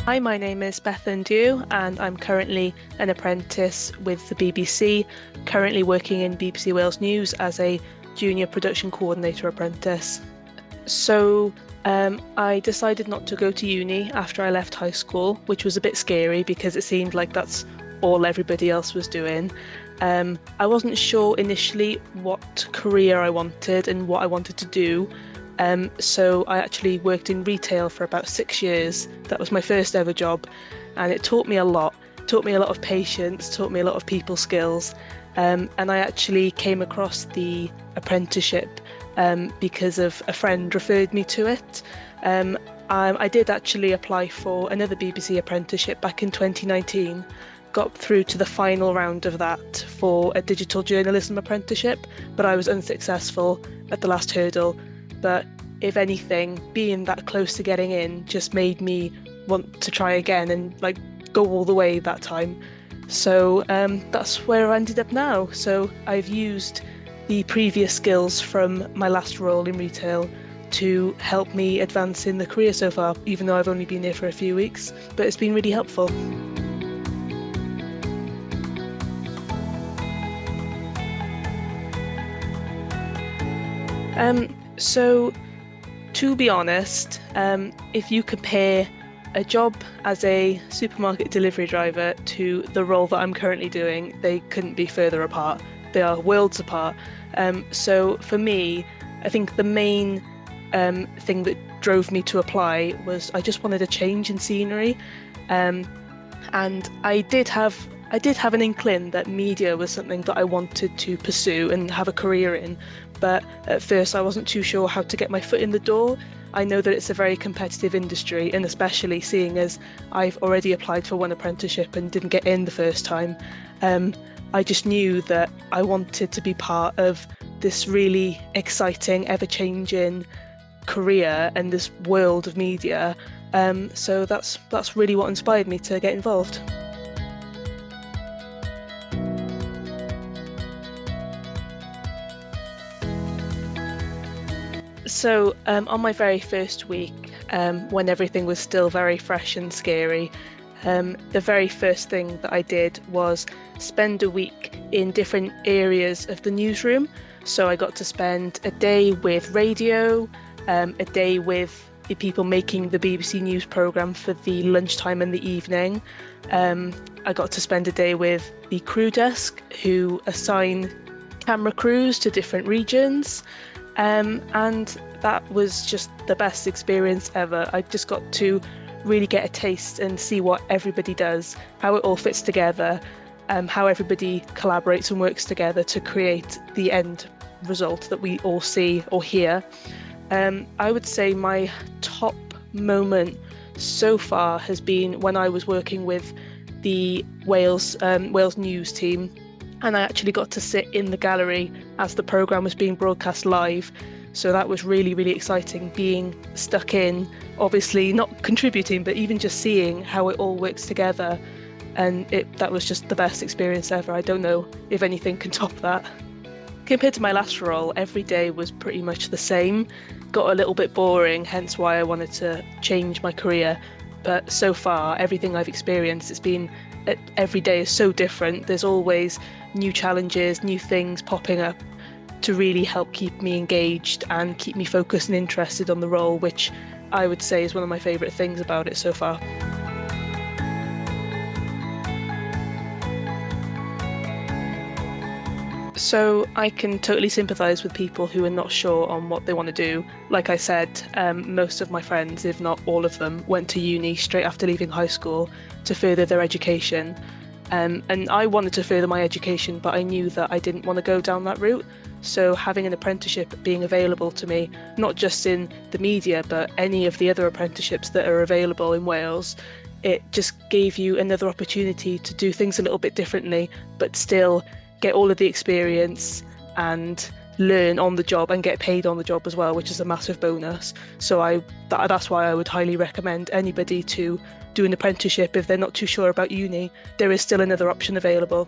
Hi, my name is Bethan Dew, and I'm currently an apprentice with the BBC, currently working in BBC Wales News as a junior production coordinator apprentice. I decided not to go to uni after I left high school, which was a bit scary because it seemed like that's all everybody else was doing. I wasn't sure initially what career I wanted and what I wanted to do. So I actually worked in retail for about 6 years. That was my first ever job, and it taught me a lot. Taught me a lot of patience, taught me a lot of people skills. And I actually came across the apprenticeship because of a friend referred me to it. I did actually apply for another BBC apprenticeship back in 2019, got through to the final round of that for a digital journalism apprenticeship, but I was unsuccessful at the last hurdle. But if anything, being that close to getting in just made me want to try again and go all the way that time. So that's where I ended up now. So I've used the previous skills from my last role in retail to help me advance in the career so far, even though I've only been here for a few weeks, but it's been really helpful. So to be honest, if you compare a job as a supermarket delivery driver to the role that I'm currently doing, they couldn't be further apart. They are worlds apart. So for me, I think the main thing that drove me to apply was I just wanted a change in scenery. And I did have an inkling that media was something that I wanted to pursue and have a career in, but at first I wasn't too sure how to get my foot in the door. I know that it's a very competitive industry, and especially seeing as I've already applied for one apprenticeship and didn't get in the first time, I just knew that I wanted to be part of this really exciting, ever-changing career and this world of media. So that's really what inspired me to get involved. So on my very first week, when everything was still very fresh and scary, the very first thing that I did was spend a week in different areas of the newsroom. So I got to spend a day with radio, a day with the people making the BBC News programme for the lunchtime and the evening. I got to spend a day with the crew desk, who assign camera crews to different regions. And that was just the best experience ever. I just got to really get a taste and see what everybody does, how it all fits together, how everybody collaborates and works together to create the end result that we all see or hear. I would say my top moment so far has been when I was working with the Wales News team, and I actually got to sit in the gallery as the programme was being broadcast live. So that was really, really exciting, being stuck in, obviously not contributing, but even just seeing how it all works together. And that was just the best experience ever. I don't know if anything can top that. Compared to my last role, every day was pretty much the same. Got a little bit boring, hence why I wanted to change my career. But so far, everything I've experienced, every day is so different. There's always new challenges, new things popping up to really help keep me engaged and keep me focused and interested on the role, which I would say is one of my favourite things about it so far. So I can totally sympathise with people who are not sure on what they want to do. Like I said, most of my friends, if not all of them, went to uni straight after leaving high school to further their education. And I wanted to further my education, but I knew that I didn't want to go down that route. So having an apprenticeship being available to me, not just in the media, but any of the other apprenticeships that are available in Wales, it just gave you another opportunity to do things a little bit differently, but still get all of the experience and learn on the job and get paid on the job as well, which is a massive bonus. So that's why I would highly recommend anybody to do an apprenticeship if they're not too sure about uni. There is still another option available.